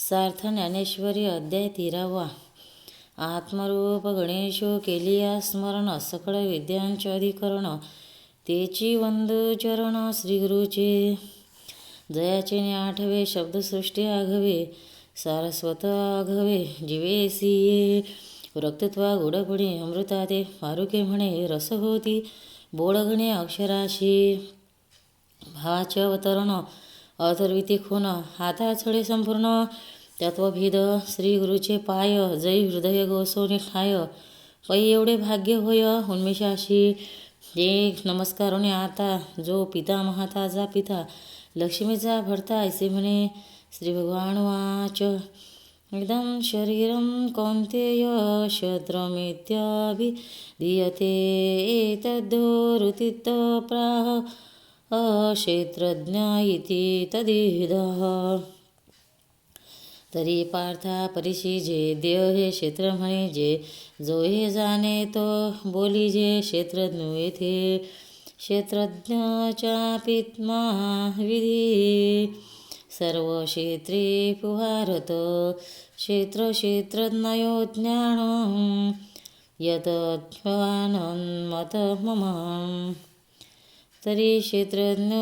सार्थ ज्ञानेश्वरी अध्याय 13वा. आत्मरूप गणेशो केलिया स्मरण, सकळ विद्यांचे अधिकरण. तेची वंदू चरण श्रीगुरुचे. जयाचे ने आठवे शब्दसृष्टी आघवे, सारस्वत आघवे जीवेसिये. रक्तत्वा गोडपणे अमृताते, मारुके म्हणे रस होती बोळगणे अक्षराशी. भावाचे अवतरण अथर्विती खून, हाता छळे संपूर्ण तत्वभेद. श्री गुरुचे पाय, जै हृदय गोसोने ठाय. पै एवढे भाग्य होय उन्मेषाशी. एक नमस्कारोने आता, जो पिता महाताचा पिता लक्ष्मीचा भरता ऐसे म्हणे. श्री भगवान वाच. इदं शरीरं कौन्तेय क्षत्रमित्याभिधीयते, एतद्धोरुतित प्राह क्षेत्रज्ञ इति तदिदः. तरी पार्था परिशी जे देह हे क्षेत्र म्हणे जे, जो हे जाणे तो बोली जे क्षेत्रज्ञ येथे. क्षेत्रज्ञ चापित्मा विधी, सर्व क्षेत्रे पुहारत. क्षेत्र क्षेत्रज्ञयो ज्ञानं, यतत्वानन्मत मम. तरी क्षेत्रज्ञ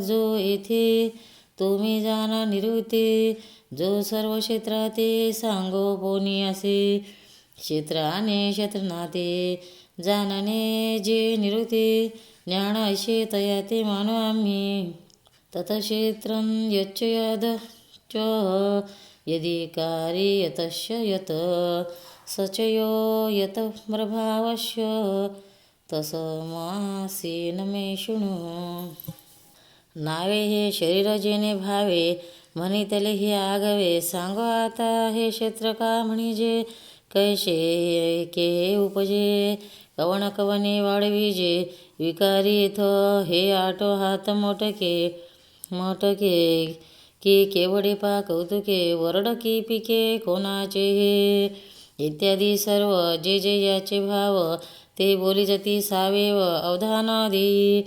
जो येथे, तो मी जाणा निरुते. जो सर्व क्षेत्राते सांगो पोनी असे. क्षेत्राने क्षेत्रनाते जाणणे जे निरुते. ज्ञान ऐसे तया ते मानो आम्ही. ततक्षेत्रं यच्च यद च, यदि कार्ये यतस्य यत. सच यो यत प्रभावस्य, तसमासीन मे शृणु. नावे हे शरीर जेणे भावे, म्हणितले हे आगवे. सांगो आता हे क्षेत्र का म्हणजे, कैसे के उपजे. कवन कवने वाढविजे, विकारी येथ हे आठो हात मोटके. मोटके की केवढे पा कौतुके, वरड की पिके कोणाचे हे. इत्यादी सर्व जे जे याचे भाव, ते बोली जती सावेव अवधानादी.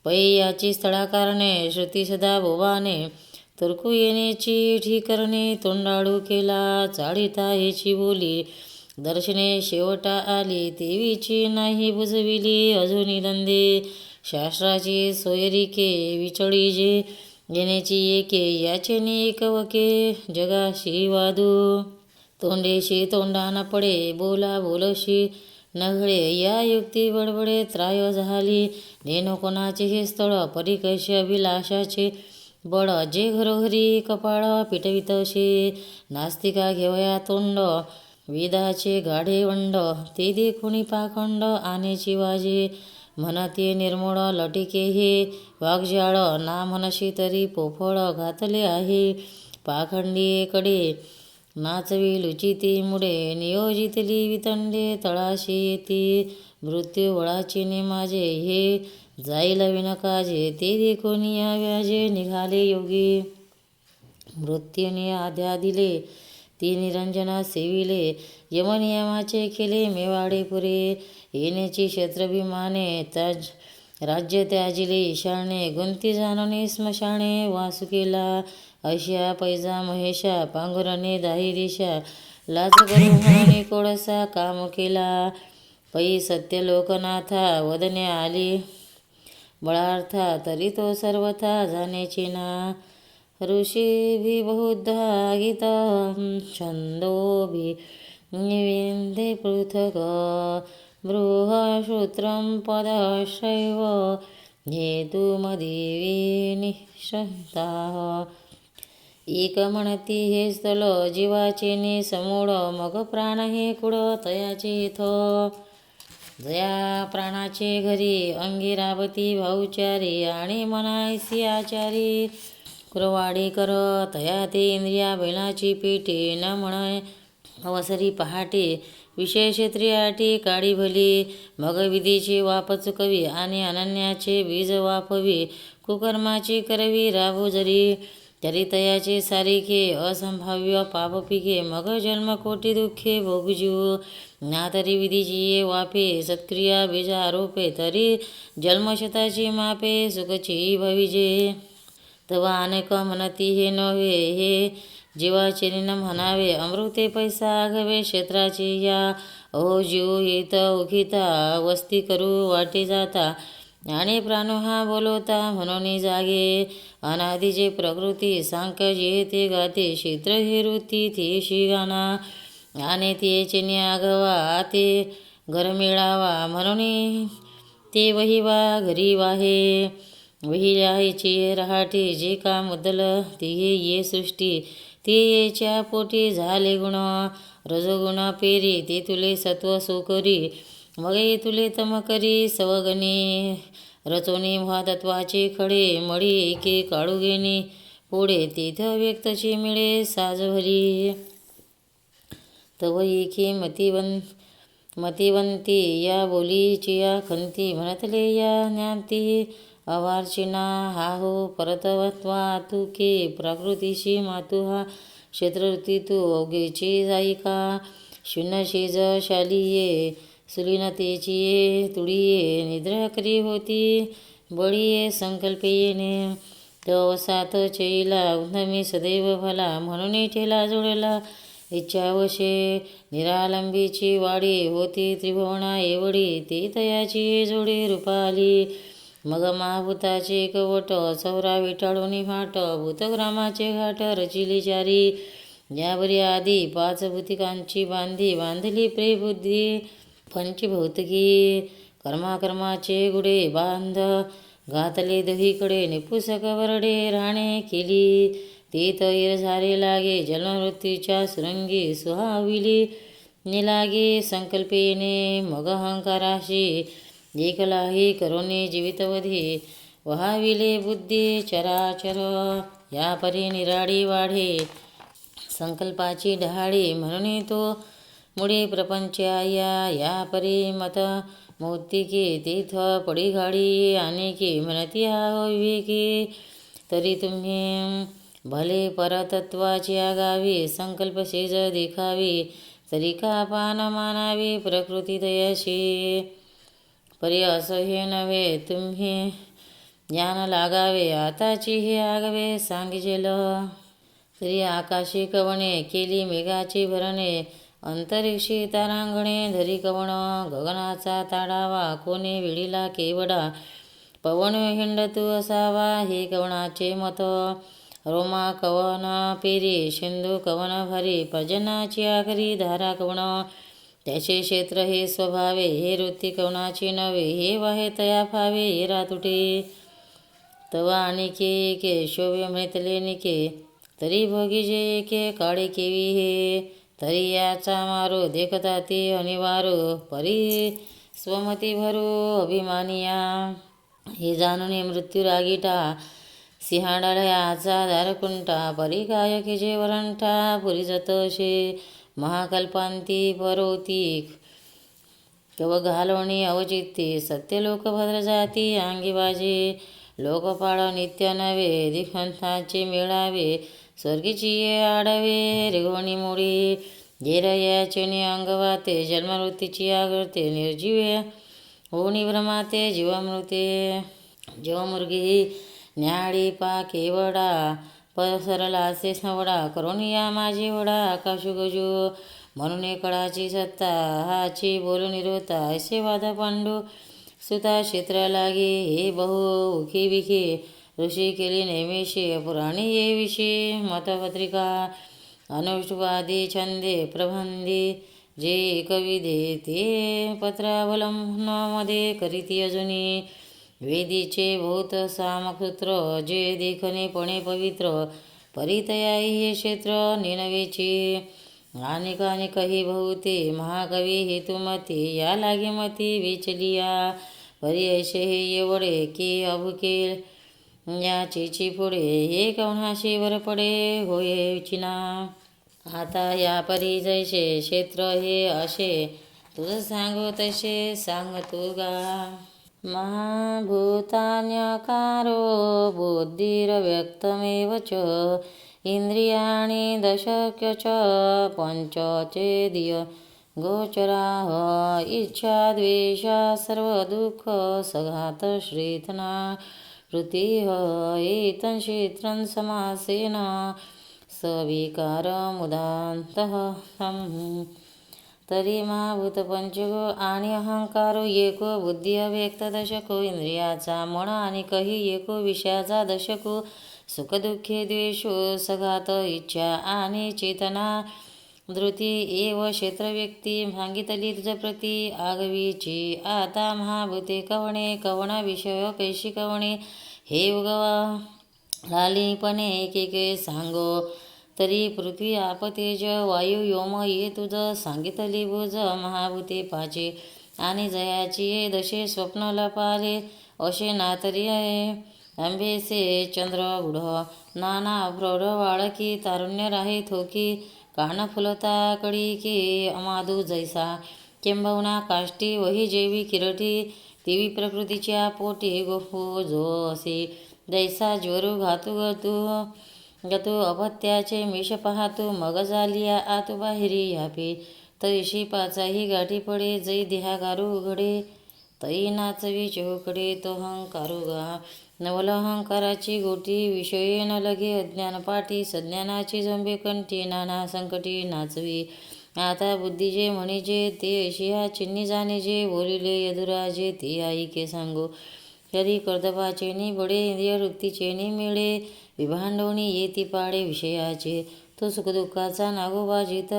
पै याची स्थळा कारणे, श्रुती सदा बोबाने. तुरकू येण्याची ठीकरणे, तोंडाळू केला चाळीता ह्याची बोली. दर्शने शेवटा आली, देवीची नाही बुजविली अजूनी धंदे. शास्त्राची सोयरिके विचळी जे, येण्याची एके याचे नेक वके. जगाशी वादू तोंडेशी तोंडाना पडे, बोला बोलशी नघळे. या युक्ती बडबडे त्राय झाली, नेनो कोणाचे हे स्थळ. परी कैसे अभिलाषाचे बळ, जे घरोघरी कपाळ पिटवितसे. नास्तिका घेवया तोंड, वेदाचे गाढे वंड. ते देखुनी पाखंड आनेची वाजे. म्हणते निर्मूळ लटिके हे वाघजाळ. ना म्हणशी तरी पोफळ घातले आहे. पाखंडी कडे नाचवी लुचिती मुडे, नियोजितली वितंडे तळाशी येती. मृत्यू वळाची ने माझे, हे जाईल विनकाजे. ते देखून या व्याजे निघाले योगी. मृत्यूने आध्या दिले, ती निरंजना सेविले. यमनियमाचे केले मेवाडे पुरे. येण्याची क्षेत्रभिमाने, राज्य त्याजिले ईशाने. गुंती जाणणे स्मशाने वासू केला. ऐशा पैजा महेशा, पांघुरणे दाही दिशा. लाज करू म्हणून कोळसा काम केला. पै सत्य लोकनाथा वदने आली बळार्था. तरी तो सर्वथा जाण्याची ना. ऋषीभि बहुधा गीत, छंदोभि निविंदे पृथक. बृहश्रुत्रं पदशैव, हेतुमदेवी निःशंताः. एक म्हणती हे स्थळ जीवाचे ने समूळ. मग प्राण हे कुळ तयाचे इथ. जया प्राणाचे घरी, अंगी राबती भाऊचारी. आणि मनायसी आचारी, कुरवाडी कर तया ते इंद्रिया बैलाची पेटी. न म्हणय अवसरी पहाटे, विषय क्षेत्रियाटी काळी भली. मग विधीची वाप चुकवी, आणि अनन्याचे बीज वापवी. कुकर्माची करवी राबू जरी, तरी तयाचे सारिखे असंभाव्य पाप पिके. मग जन्म कोटी दुःखे भोगजू, ना तरी विधीची ये वापे. सत्क्रिया बीज आरोपे, तरी जन्मशताची मापे सुखची भविजे. तवा अनेक म्हणती हे नव्हे, हे जीवाचे निन म्हणावे. अमृते पैसा आघवे क्षेत्राची या, अहो जीव येत उखिता वस्ती करू वाटे जाता. आणि प्राण हा बोलवता म्हणून जागे. अनादीचे प्रकृती सांख्य जे ते गाते. क्षेत्र हे वृत्ती तेशी गाना. आणि तेचे न्यागवा ते घर मिळावा म्हणून ते वहिवा घरी वाहे. वही यायची रहाटे जे का मुदल ते ये सृष्टी. ते येच्या पोटी झाले गुण रजोगुण पेरी. ते तुले सत्व सुकरी मग ये तुले तम करी. सवगणी रचोनी महातत्वाचे खडे मळी एके काढू घेणे पुढे. तेथ व्यक्तची मिळे साज भली. तव एके मतिवंती या बोलीची या खंती. म्हणतले या ज्ञाती अवार्चिना हा हो परतवत्वा तुके. प्रकृतीशी मातु हा क्षेत्रवृत्ती तू अवघेची जाईका. शून्य शेज शालिये सुलीनतेची ये तुडिये. निद्रा करी होती बळीये संकल्पे येणे. तवसात चैला उन्नमी सदैव भला. म्हणून ठेला जोडला इच्छावशे. निरालंबीची वाडी होती त्रिभुवना एवढी. ते तयाची जोडे रूपाली. मग महाभूताचे कवट चौरा विटाळून फाट. भूतग्रामाचे घाट रचिली चारी. यावरी आधी पाच भूतिकांची बांधली प्रेबुद्धी पंचभौतिकी. कर्माचे गुडे बांध घातले दहीकडे. निपुसक वरडे राणे केली. ते तैर झाले लागे जन्ममृत्यूच्या सुरंगी. सुहाविली निलागे संकल्पेने मग अहंकाराशी. एकलाही करोनी जीवितवधी वहाविले बुद्धी चराचर. या परी निराळी वाढे संकल्पाची डहाळी. म्हणून तो मुळे प्रपंचाया या परी मत मौक्तिके. तेथ पडी घाडी अनेके म्हणती हा विवेकी. तरी तुम्ही भले परतत्वाची आगावी. संकल्प शेज देखावी तरी का पान मानावी. प्रकृती तयाशी परी असं हे नव्हे. तुम्ही ज्ञान लागावे आताची हे आगवे सांगिजेल. तरी आकाशी कवणे केली मेघाची भरणे. अंतरिक्षी तारांगणे धरी कवण. गगनाचा ताडावा कोणी विडीला केवडा. पवन हिंडतू असावा हे कवणाचे मत. रोमा कवन पेरी सिंधू कवन भरी. पर्जनाची आखरी धारा कवण. त्याचे क्षेत्र हे स्वभावे. हे वृत्ती कवणाची नव्हे. हे वाहे तया फावे हे रातुटे. तवा आणिके के शोभे म्हणतले निके. तरी भोगी जे एके काळे केवी हे. तरी याचा मारो देखता ते अनिवारो. परी स्वमती भरू अभिमानिया. हे जाणून मृत्यू रागीटा. सिंहाडाळ्याचा दारकुंटा. परी काय की जे वरंटा. पुरी जतशे महाकल्पांती परोती. कव घालवणी अवचित्ती. सत्यलोक भद्र जाती अंगी बाजे. लोकपाळ नित्य नवे दिखंताचे मेळावे. स्वर्गीची ये आडवे रिगवणी मोडी. गेरयाचे अंगवाते जन्मवृत्तीची आगरते. निर्जीवे होणी भ्रमाते जीवामृते. जीवमुर्गी न्याळी पा केवडा. पसरलासे स्नवडा करून या माझी वडा. आकाशु गजू म्हणून कळाची सत्ता. हाची बोलू निरोता ऐसे वाद पांडू सुता. क्षेत्र लागे हे बहु उखी विखे. ऋषी केली नेमिषे पुराणी ये विषय मतपत्रिका. अनुष्टवादी छंदे प्रबंधी जे कविदे. ते पत्रावलंबनामध्ये करीती अजुनी. वेदीचे भूत सामसूत्र जे देखणे पणे पवित्र. परितयाई हे क्षेत्र निनवेची. अनेकानेकही बहुते महाकवी हेतुमती. या लागे मती वेचलिया. परी ऐसे हे एवढे की अभुके याचेची पुढे. हे कवणाशी वर पडे होये चिना. आता या परी जैसे क्षेत्र हे असे. तुझ सांगू तसे सांग तू गा. महाभूतान्यकारो बुद्धिरव्यक्तमेव च. इंद्रियाणि दशक्य च पंचचेदिय गोचराः. इच्छा द्वेषा सर्वदुःख सघात श्रीतना. वृत्तिः एतं क्षेत्रं समासेन सविकारमुदान्तः तरी महाभूत पंचको आणि अहंकारो एको बुद्धी अव्यक्त दशको इंद्रियाचा मन आणि कही एको विषयाचा दशको सुखदुःखे द्वेषो सघात इच्छा आणि चेतना धृती एव क्षेत्रव्यक्ती भांगितली तुझ प्रती आगवीची आता महाभूते कवणे कवण विषय कैशी कवणे हे उगवा लालीपणे एकेके सांगो तरी पृथ्वी आप तेज वायू व्योम ये तुझ सांगितली भुज महाभूते पाचे आणि जयाची ये दशे स्वप्न लपाले असे नातरी आहे आंबेसे चंद्र गुढ नाना प्रौढ बाळकी तारुण्य राहे थोकी कान फुलता कडी की अमादू जैसा किंबहुना काष्टी वही जेवी किरटी तिवी प्रकृतीच्या पोटी गोफू जो असे जैसा ज्वरू घातू गतू अपत्याचे मिष पाहातू मग झालिया आतू बाहेरी यापे तैशी पाचाही गाठी पडे जै देहागारू उघडे तई नाचवी चौकडे तो हंकारू गा नवल अहंकाराची गोटी विषये न लगे अज्ञान पाठी सज्ञानाची जंबे कंठी नाना संकटी नाचवी आता बुद्धी जे म्हणिजे ते अशी हा चिन्नी जाणे जे बोलिले यदुराजे ते आईके सांगो करी कर्दबाचेनी बडे इंद्रिय वृत्तीचेनी मिळे विभांडवणी येती पाडे विषयाचे तो सुखदुःखाचा नागोबा जिथ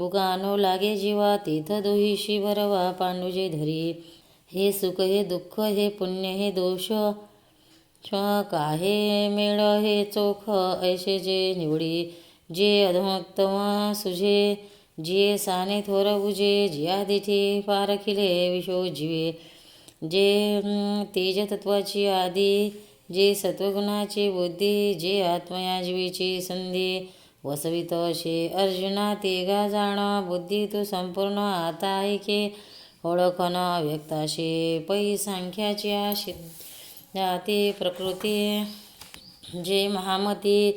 उगानो लागे जीवा तिथ दोहीशी भरवा पांडुजे धरी हे सुख हे दुःख हे पुण्य हे दोष काहे मेळ हे चोख ऐसे जे निवडी जे अधमोत्तम सुझे जिये साने थोर बुजे जिया दिठी पारखिले विशो जीवे जे तेजतत्वाची आदी जे सत्वगुणाची बुद्धी जे आत्मयाजीवीची संधी वसवित असे अर्जुना तेगा जाण बुद्धी तू संपूर्ण आता ऐके ओळखन व्यक्ताशे पै सांख्याची ते प्रकृती जे महामती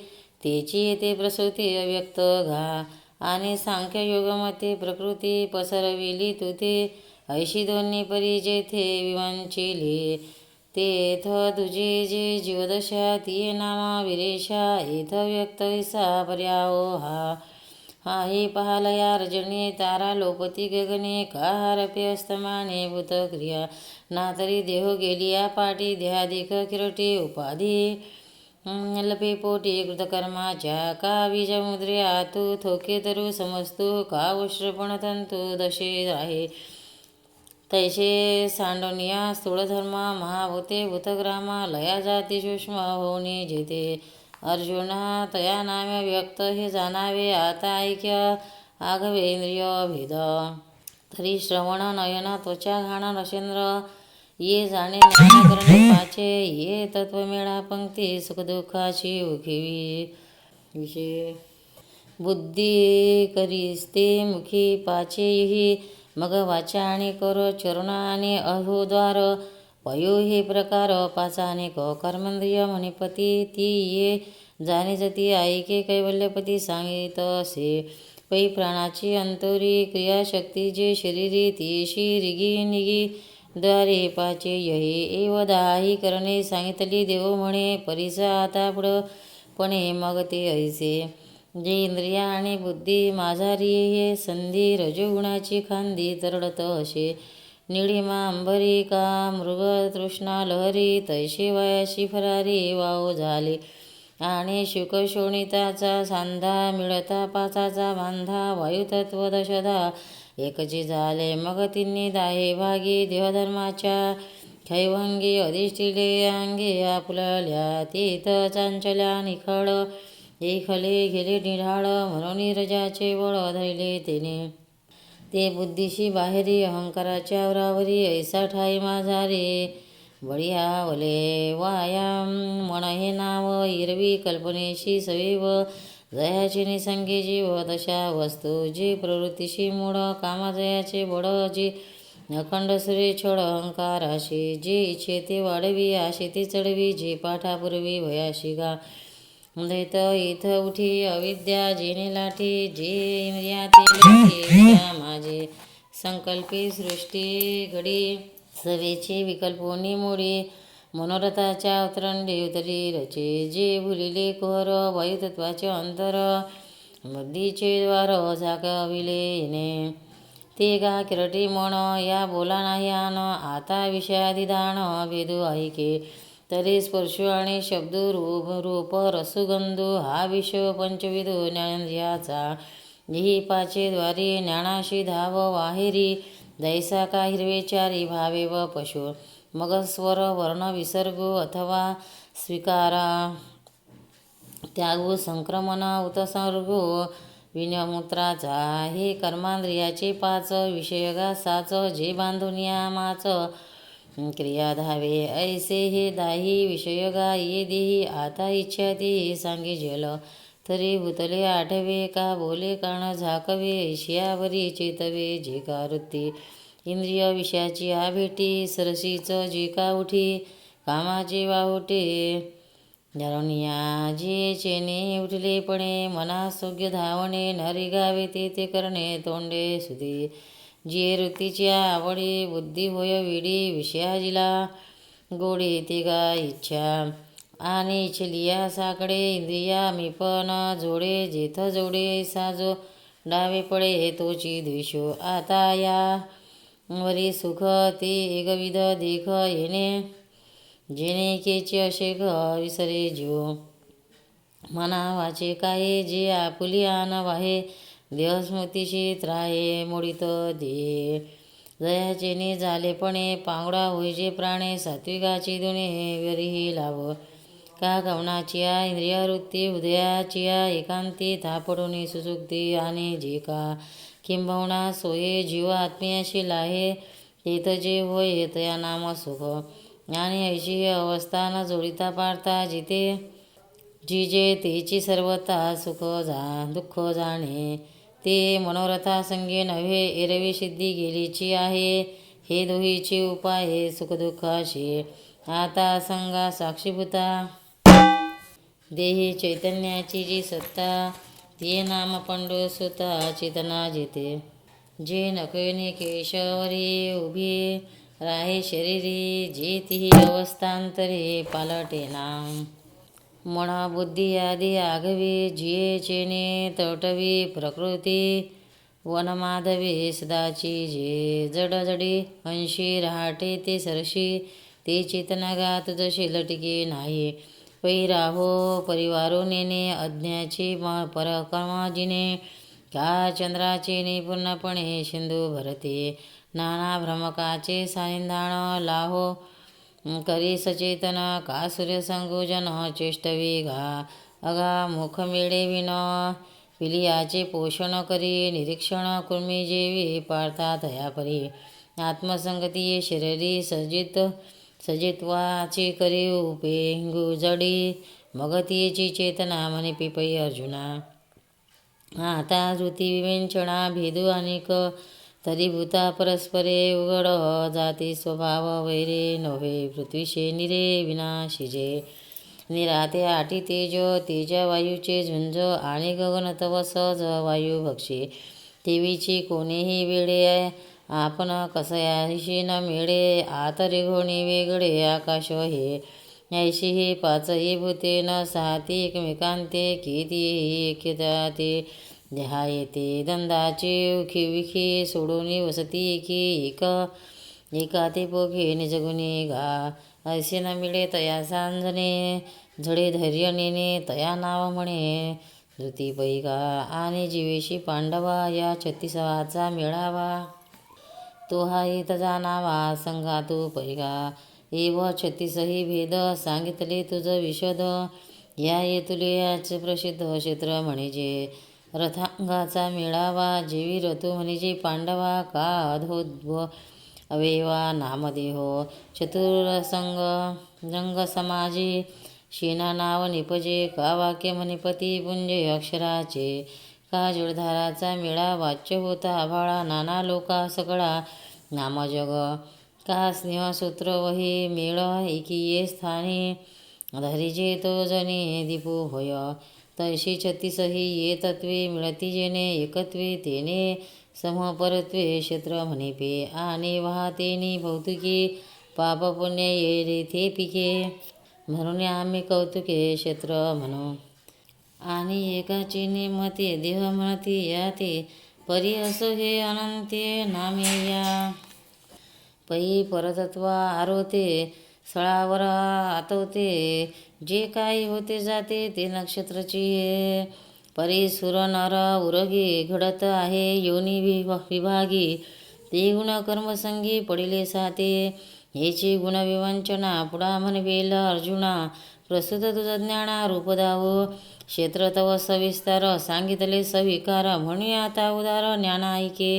तेची येते प्रसूती अव्यक्त घा आणि सांख्य योगमते प्रकृती पसरविली तुते ऐशी दोन्ही परी जेथे विवांचिले तेथ तुझे जे जीवदशा तिये नामा विरेशा एथ व्यक्त ऐसा पर्याओ हा हे पाहलया रजनी तारा लोपती गगने काहारपे अस्तमाने भूतक्रिया नातरी देहो गेलिया पाटी देहाधिक किरटी उपाधी लपे पोटी कृतकर्माच्या का बीजमुद्रे आतू थोके तरु समस्तू का उश्रपण तंतू दशे आहे तैसे सांडोनिया स्थूळधर्मा महाभूते भूतग्रामा लया जाती सूक्ष्म होणे जेते अर्जुना तया नामे व्यक्त हे जाणावे आता ऐक्य आघवे इंद्रिय भेद तरी श्रवण नयन त्वचा घाण नशेंद्र ये जाणे ज्ञान करणे पाचे ये तत्वमेळा पंक्ती सुखदुःखाची उखिवी विषय बुद्धी करीस्ते मुखी पाचेही मग वाचा आणि कर चरण आणि अहोद्वार पयो हे प्रकार पाचाने क कर्मेंद्रिय मणिपती ती ये जाणे जती ऐके कैवल्यपती सांगित असे पै प्राणाची अंतरी क्रियाशक्ती जे शरीरी तीशी रिगी निगी द्वारे पाचे यहे एव दाही करणे सांगितली देव म्हणे परिस आता पुढपणे मग ते ऐसे जे इंद्रिया आणि बुद्धी माझारी हे संधी रजोगुणाची खांदी तरडत असे निळिमा अंबरी का मृग तृष्णा लहरी तैसे वयाशी फरारी वाव झाले आणि शुक शोणिताचा सांधा मिळता पाचाचा बांधा वायुतत्व दशधा एकची झाले मग तिन्ही दाहे भागी देहधर्माच्या खैवंगी अधिष्ठिले अंगे आपुलल्या तीत चांचल्या निखळ एखले गेले निढाळ म्हणून रजाचे बळ धरले तेने ते बुद्धीशी बाहेरी अहंकाराच्या वरावरी ऐसा ठाई माझारे बळीयावले वायाम मन हे नाव इरवी कल्पनेशी सवीव जयाचे निसंगी जीव दशा वस्तू जी प्रवृत्तीशी मूळ कामाजयाचे बळ जी अखंड सुरे छोड अहंकाराशी जे इच्छे ते वाढवी आशे ते चढवी जे पाठापूर्वी भयाशी गा दैत इथ उठी अविद्या जेने लाठी जे इंद्रियाते माझे संकल्पी सृष्टी घडी सवेची विकल्पोनी मोडी मनोरथाच्या उतरंडे उतरी रचे, जे भुलिले कुहर वायुतत्वाचे अंतर, बुद्धीचे द्वार झाकाविले येणे. ते गा किरटी मन या बोला नाही आन, आता विषयादिदान भेदू ऐके. तरी स्पर्श आणि शब्द रूप रसगंधू हा विषय पंचविधो ज्ञानेंद्रियाचा. ही पाचे द्वारी ज्ञानाशी धाव वाहेरी, जैसा का हिरवेचारी भावे व पशु. मग स्वर वर्ण विसर्गो अथवा स्वीकारा, त्यागो संक्रमण उत्सर्गो विनमूत्राचा. हे कर्मांद्रियाचे पाच विषयगा साच, जे बांधून यामाच क्रिया धावे. ऐसे हे दाही विषयगा ये देही, आता इच्छा ती सांगी जल. तरी भूतले आठवे का बोले कान झाकवे, ऐशियावरी चेतवे जे का वृत्ती. इंद्रिय विषयाची आ भेटी, सरसीच जे का उठी, कामाचे वाहुटे धरणिया. जे चेने उठलेपणे, मनासोग्य धावणे, नरी गावे ते करणे तोंडे सुधी. जे वृत्तीच्या आवडी, बुद्धी होय वेडी, विषया जिला गोडी ते गा इच्छा. आणि इच्छलिया साकडे, इंद्रिया मी पण जोडे, जेथ जोडे साजो डावे पडे तोची द्वेषो. आता या वरी सुख ते एकविध देख येणे, जेणे केचे असे विसरे जीव. मना वाचे काय जे आपुली आन वाहे, देहस्मृतीशी त्राहे मोडित दे. जयाचेने झालेपणे, पांगडा होईजे प्राणे, सात्विकाची दुणे वरीही लाभ. का गमनाचिया इंद्रियवृत्ती, हृदयाचिया एकांती, थापडून सुसुक्ती. आणि जे का किंबहुना सोये जीव आत्मीयाशी लाहे, तेथ जे होय तया नाम सुख. आणि ऐशी ही अवस्था न जोडिता पारता, जिथे जिजे तेची सर्वता दुःख जाणे. ते मनोरथासंगे नव्हे, एरवी सिद्धी गेलीची आहे. हे दोहीचे उपाय सुखदुःखाशी. आता संगा साक्षीभूता देही चैतन्याची जी सत्ता, ते नाम पंडू सुता चेतना जेते. जे नकळणे केशवरी उभी राहे शरीरी, जे तिही अवस्थांतरे पालटेना. मना बुद्धी आदी आघवी, जिये चेने तटवी प्रकृती. वनमाधवी सदाची जे जडजडी, अंशी राहते ते सरशी. ते चेतना गा तुझशी लटके नाही. पै राहो परिवारो नेणे, अज्ञाची परकर्म जिने. का चंद्राचे निपूर्णपणे सिंधू भरते, नाना भ्रमकाचे सानिधान लाहो करी सचेतन. का सूर्यसंगोजन चेष्टवी घा, अगा मुख मेळे विन. पिलियाचे पोषण करी, निरीक्षण कुर्मी जेवी पार्था तया परी. आत्मसंगती शरीरी सजित्वाची करी उपेंगू जडी. मग तिची चेतना म्हणे पिपई अर्जुना. आता धृती विवेचना भेदू अनेक, तरी भूता परस्परे उघड जाती स्वभाव वैरे नव्हे. पृथ्वीशे निरे विनाशिजे, निराते आठी तेज. तेज वायूचे झुंज, आणि गगन तव सहज वायू भक्षे. तेवीची कोणीही वेळे, आपण कसयाशी न मेळे. आत रेघोणी वेगळे आकाश हे, ऐशी ही पाचही भूते न साती एकमेकांते. किती ऐक्यते देहा येते, दंदाचे उखी विखी सोडून वसती एकी. एका ते पोघे निजगुणी गा, ऐसे न मिळे तया सांजणे. झडे धैर्य नेणे तया नाव म्हणे धृती पैका. आणि जीवेशी पांडवा या 36वा मेळावा, तो हा येत जाणावा संघातू पैका. एव 36 भेद सांगितले तुझ विशद, या येतुले याच प्रसिद्ध क्षेत्र म्हणजे. रथांगाचा मेळावा, जेवी रथू म्हणजे पांडवा. का अधोद्भ अवयवा नामदेहो, चतुरसंग रंग समाजी. शेना नाव निपजे, का वाक्य मणिपती पुंज अक्षराचे. का जळधाराचा मेळा, वाच्य होता आभाळा नाना लोका सकळा नामजग. का स्नेहसूत्र वही मेळ, एकीये स्थानी धरिजे तो जनी दीपू होय. तैशी 36 ये तत्वे, मिळती जेणे एकत्वे. तेने समपरत्वे क्षेत्र म्हणिपे, आणि वाहतेनी भौतिकी पाप पुण्य येईल ते पिके. म्हणून आम्ही कौतुके क्षेत्र म्हणू. आणि एकाची निमते देह म्हणती याते, परी असो हे अनंते नामे या. पै परतत्व आरोते सळावर आतवते, जे काही होते जाते ते नक्षत्रची. परी सुर नर उरगी घडत आहे योनी विभागी, ते गुण कर्मसंगी पडिले साते. हेची गुणविवंचना पुढा म्हणवेल अर्जुना, प्रसूत तुझ ज्ञाना रूप दावो. क्षेत्र तव सविस्तार सांगितले सविकार, म्हणून आता उदार ज्ञाना ऐके.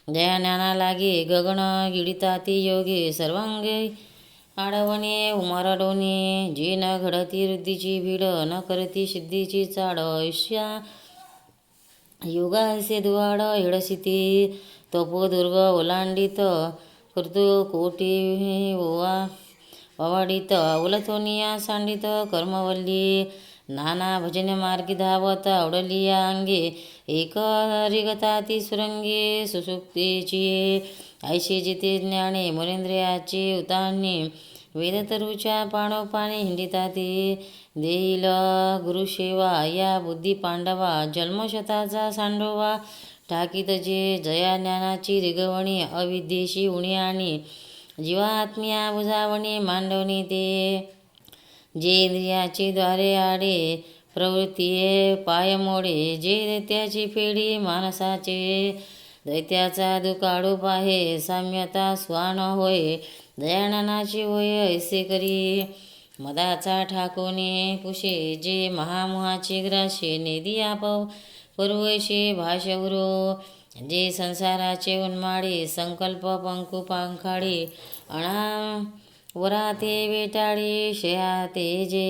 जया ज्ञाना लागे गगन गिडिताती योगे, सर्वांगे आडवणे उमरडोने. जी न घडती वृद्धीची भीड, न करती सिद्धीची चाड. आयुष्या युगासे दुवाड हेडसिती, तपोदुर्ग ओलांडित कर्तु कोटी ओवाडित. उलथोनिया सांडित कर्मवल्ली, नाना भजन मार्गी धावत आवडलिया अंगे. एक रिगताती सुरंगे सुसुप्तीची, ऐशी जिते ज्ञाने मुनेंद्रियाची उतांनी. वेदतरुच्या पाणोपाणी हिंडिताती, देईल गुरुसेवा या बुद्धी पांडवा. जन्मशताचा सांडोवा टाकीत जे, जया ज्ञानाची रिगवणी अविद्येशी उणी आणि. जीवात्म्या बुजावणी मांडवणी ते, जे इंद्रियाची द्वारे आडे प्रवृत्तीये पाय मोडे. जे दैत्याची फेडी मानसाचे, दैत्याचा दुकाडू पाहे साम्यता स्वान होय. दयाननाची होय ऐसे करी, मदाचा ठाकोने पुशे. जे महामोहाचे ग्राशे नेदिया पुरवैशे भाषवरो. जे संसाराचे उन्माळे संकल्प पंकु पांखाळे, वराते वेटाळे शयाते जे.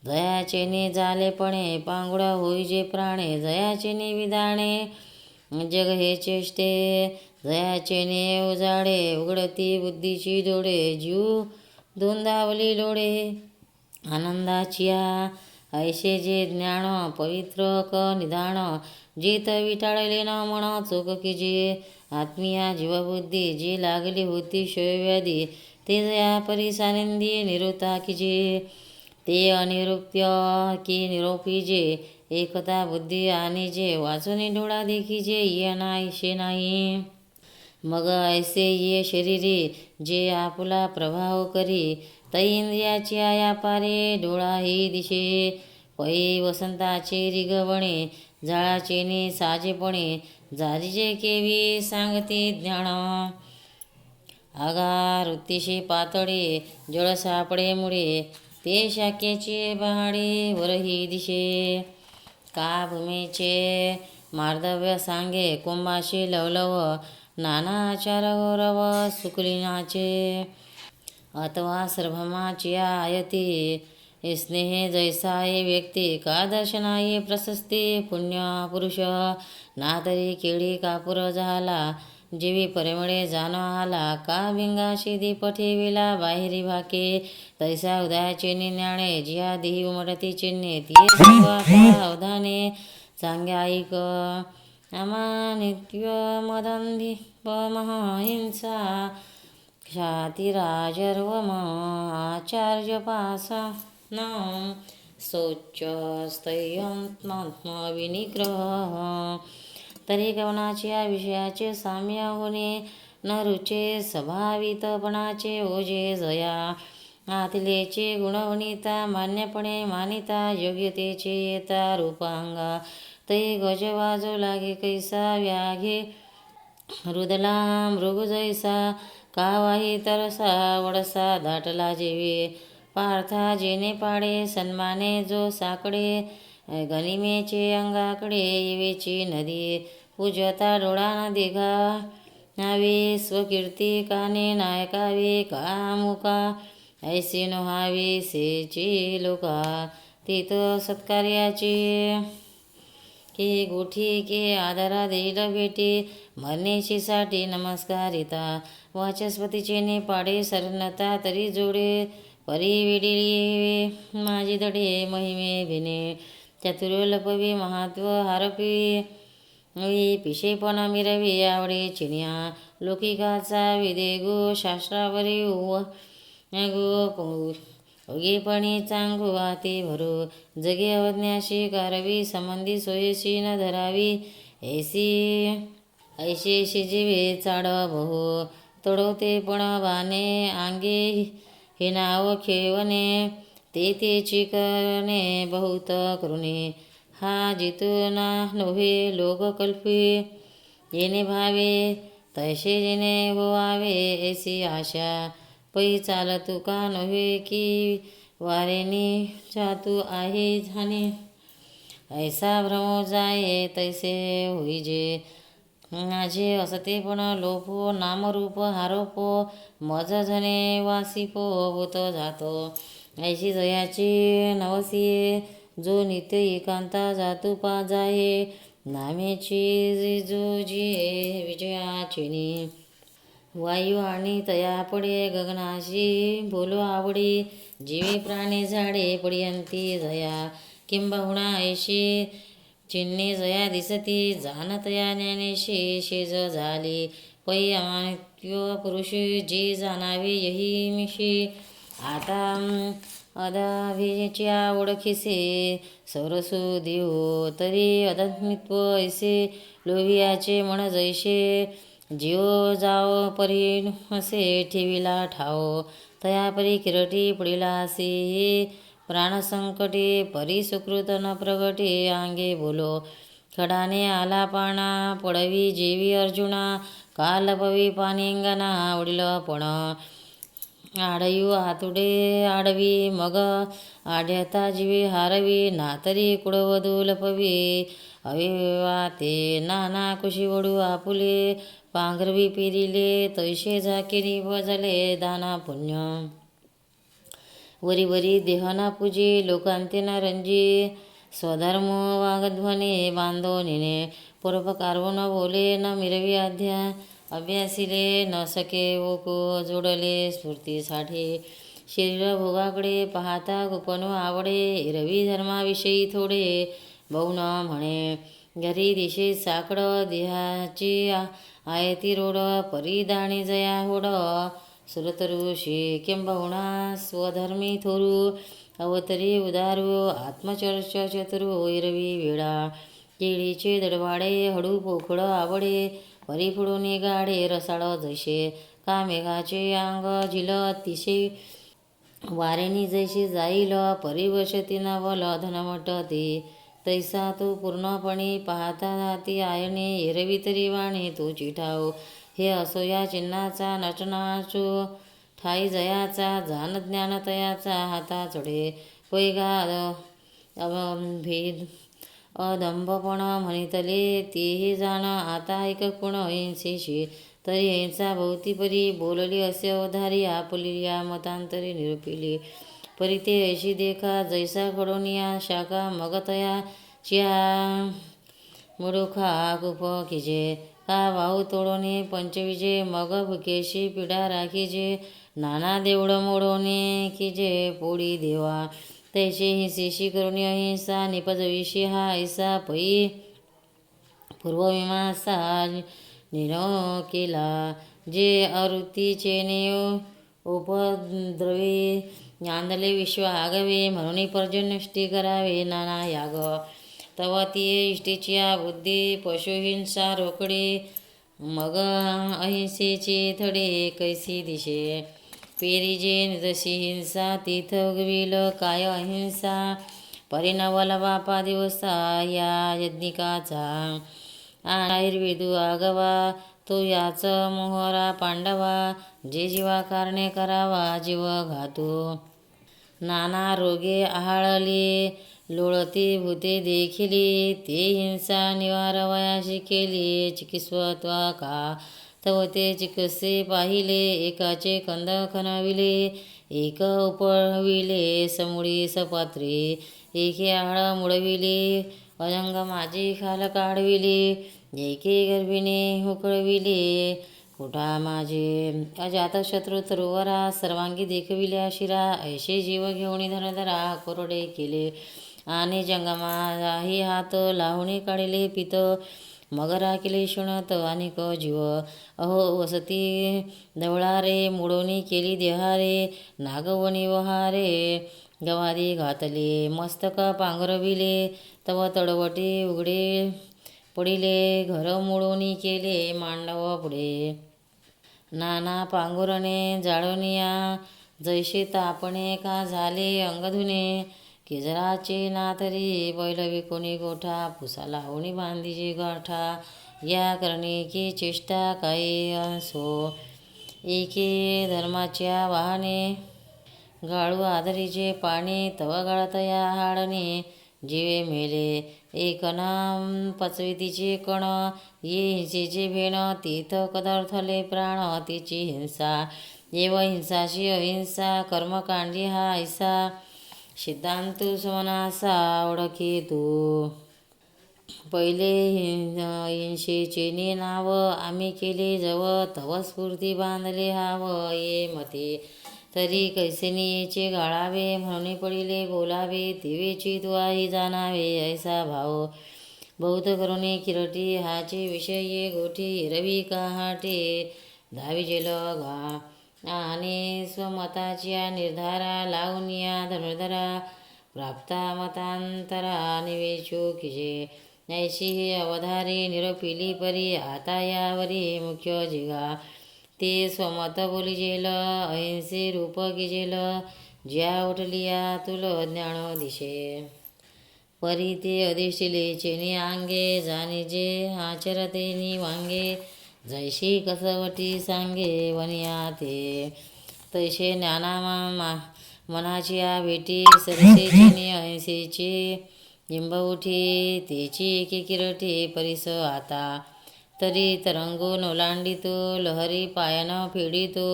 जयाचेने झालेपणे पांगुळा होई जे प्राणे, जयाचेने विधाने जग हे चेष्टे. जयाचेने उजाडे उघडती बुद्धीची डोळे, जीव दोंदावली लोळे आनंदाचिया. ऐसे जे ज्ञान पवित्र क निधान, जित विटाळले न मन चोक की जे. आत्मीया जीवबुद्धी जी लागली होती क्षयव्याधी, ते जया परी सानिंदी निरुता की जे. ते अनिरुप्य की निरोपी जे, एकता बुद्धी आणि जे. वाचून डोळा देखी जे ये नाहीशे नाही. मग ऐसे ये शरीरी, जे आपुला प्रभाव करी. तै इंद्रियाची आया पारे डोळाही दिशे. पै वसंताचे रिगवणे जाळाचेने साजेपणे, जाजीचे केवी सांगती ज्ञान. आगार वृत्तीशी पातळे जळ सापडे मुळे, ते शाक्याचे बहाडे वरही दिशे. का भूमीचे मार्दव्य सांगे कुंभाशी लवलव, नाना आचार गौरव सुकुलिनाचे. अथवा सर्भमाची आयती, स्नेहे जैसाये व्यक्ती. का दर्शनाये प्रशस्ती पुण्य पुरुष, ना तरी केळी कापूर झाला जेवी परिमळे जाण आला. का भिंगाशी दीप ठेविला बाहेरी भाके, तैसा उदयाचे ज्ञाने जिया देही उमटती चिन्हे. तिये सांग आता अवधाने सांग्या ऐक. अमानित्य मदंधिप महाहिंसा, क्षातिराजर्वम आचार्यपासन. शौच स्थैर्यात्मविनिग्रह, तरी कवनाचे या विषयाचे साम्य होणे. न रुचे स्वभावितपणाचे ओझे जया. आतिलेचे गुणवनिता मान्यपणे मानिता. योग्यतेचे येता रूपांगा, तै गज वाजो लागे कैसा व्याघे. रुदला मृग जैसा, का वाही तरसा वडसा दाटला जेवे. पार्था जेने पाडे सन्माने जो साकडे, गनिमेचे अंगाकडे येवेची नदी. पूजता डोळा न दिघावे, स्वकीर्ती काने नायकावे का मुका. ऐसे नोहावे सेची लोका, तीत सत्कार्याची. के गोठी के आदरा देईल भेटी, मरणेची साठी नमस्कारिता. वाचस्पतीचे ने पाडे सरनता, तरी जोडे परी वेडिली माझी दडे महिमे भिने. चतुर लपवी महात्व हारपी, पिशेपण मिरवी आवडे चिन्या. लौकिकाचा विदेगो शास्त्रावरी गो उगेपणी सांगू वाते भरू जगे अवज्ञाशी कारवी संबंधी सोयीशी न धरावी ऐशी जीवे चाड बहु तडवते पण वाने अंगे हे नाव खेवणे ते चिकने बहुत करुणे हा जितू ना नव्हे लोक कल्पी येणे भावे तैसे जेणे होवावे ऐसी आशा पै चालतू का नव्हे की वारेनी जातू आहे झाणे ऐसा भ्रमो जाये तैसे होईजे माझे असते पण लोपो नामरूप हारोपो मज झने वासिपो भूत जातो ऐशी जयाची नवसिये जो नित्य एकांता जातू पा जाये नामेची जोजिये विजयाचिनी वायू आणि तया पडे गगनाशी बोलो आवडी जीवे प्राणी झाडे पडियंती जया किंबहुना ऐशी चिन्हे जया दिसती जाणतया ज्ञानेशी शेज झाली पै अमानित्य पुरुषी जे जाणावे यही मिशी आता अदाभिच्या ओळखीसे सरसू देऊ तरी अदमित्व ऐसे लोभियाचे मन जैसे जीव जाओ परी असे ठेविला ठाव तया परी किरटी पडिला असे प्राणसंकटे परी सुकृत न प्रगटे अंगे बोलो खडाने आला पाना पडवी जेवी अर्जुना कालपवी पानिंगना वडील पण आडयू हातुडे आडवी मग आढ्याता जीवे हारवी नातरी कुडवधू लपवी अविवाते नाना कुशी वडू आपुले पांघरवी पेरिले तैसे झाकेरी भजले दाना पुण्य वरी वरी देहना पूजे लोकांतेना रंजी स्वधर्म वागध्वने बांधवनीने परोपकारवो न बोले न मिरवी आध्या अभ्यासिले न सके ओको जोडले स्फूर्तीसाठी शरीर भोगाकडे पाहता गोपनो आवडे रवी धर्माविषयी थोडे बहु न म्हणे घरी दिशे साकड देहाची आयती रोड परिधाणी जया होड सुरतरुषी किंबहुना स्वधर्मी थोरू अवतरी उदारू आत्मचर्च चतुरू एरवी वेळा केळीचे दडवाडे हडू पोखळ आवडे परिफुडून गाडे रसाळ जैसे कामेघाचे अंग झिल तिशे वारेनी जैसे जाईल परिवशती नवल धनमटते तैसा तो पूर्णपणे पाहता जाती आयने एरवी तरी वाणे तो चिठाव हे असो या चिन्हाचा नटनाचो ठाई जयाचा जान ज्ञान तयाचा हाता चढे पैगा भेद अदंभपण म्हणितले तेही जाण आता ऐक कोण अहिंसेशी तरी हिंसा भोवती परी बोलली असे अवधारी आपुलिया मतांतरी निरूपिली परी ते ऐशी देखा जैसा घडोनिया शाखा मग तया चिया मुडोखा कुप किजे का वाहू तोडोने पंचविजे मग भुकेशी पिढा राखीजे नाना देवड मोडोने किजे पोळी देवा तैसे हिंसेशी करुणी अहिंसा निपजविषी हा ऐसा पै पूर्वमीमांसा निरो केला जे अरुतीचे नेव उपद्रवे आंधले विश्व आगवे म्हणून पर्जन्यष्टी करावे नाना याग तवा ती इष्टीची बुद्धी पशुहिंसा रोकडे मग अहिंसेचे थडे कैसी दिशे पेरीजे जशी हिंसा तीथ उगविल काय अहिंसा परिणवल बापा दिवसा या यज्ञिकाचा आयुर्वेदू आगवा तो याच मोहरा पांडवा जे जीवा कारणे करावा जीव घातू नाना रोगे आहाळली लोळती भूते देखिली ते हिंसा निवारवयाशी केली चिकित्सत्वा का तव ते चिकित्से पाहिले एकाचे कंद खणविले एक उपळविले समुळी सपात्री एके आहाळ मुडविले अजंग माझी खाल काढविले एके गर्भिणे उकळविले कुठा माझे अजातशत्रू तरुवरा सर्वांगी देखविल्या शिरा ऐसे जीव घेऊन धनधरा कोरडे केले आणि जंगमाही हात लावणे काढले पित मग राखिले शुणत अनेक जीव. अहो वसती दवळारे, मुडोनी केली देहारे, नागवणी वहारे, गवारी घातले मस्तक पांघरविले, तव तडवटे उघडे पडिले, घर मुडोनी केले मांडव पुढे. नाना पांघुरणे जाळोनिया, जैसे तापणे का झाले अंगधुने, केजराचे नाथरी बैल विकोणी गोठा, पुसा लावणी बांधीची गाठा, या करणे की चेष्टा काही असो, एके धर्माच्या वाहने, गाळू आदरीचे पाणी, तव गाळतया हाडणे, जीवे मेले एक नाम पचवितीचे कण, ये हिंसेचे भेण, तीर्थ कदर्थले प्राण, तिची हिंसा एव हिंसाशी अहिंसा, कर्मकांडी हा ऐसा, सिद्धांतू समनासा ओळखी तू. पहिले हिंसेचे नाव, आम्ही केले जव, तव स्फूर्ती बांधले हाव, ये मते तरी कैसेनी येचे गाळावे, म्हणून पडिले बोलावे, दिवेची तुआही जाणावे, ऐसा भाव. बहुत करुणे किरटी, हाचे विषय गोठी, रवी कहाटे धाविजेल घा, आणि स्वमताच्या निर्धारा, लावूनिया धनुर्धरा, प्राप्ता मतांतरा, निवेचू किजे, ऐशी हे अवधारी, निरोपिली परी, आता यावरी मुख्य जिगा, ते स्वमत बोलिजेल, अहिंसे रूप गिजेल, ज्या उठलिया तुल ज्ञान दिशे, परी ते अधिशिले चेनी आंगे, जाणीजे आचरतेनी वांगे, जैशी कसवटी सांगे वनिया ते, तैसे ज्ञाना मनाची आ भेटी, सरसेचेनी अहिंसेची लिंब उठी, तेची एके किरटी परिस आता, तरी तरंगून ओलांडितो, लहरी पायानं फेडितो,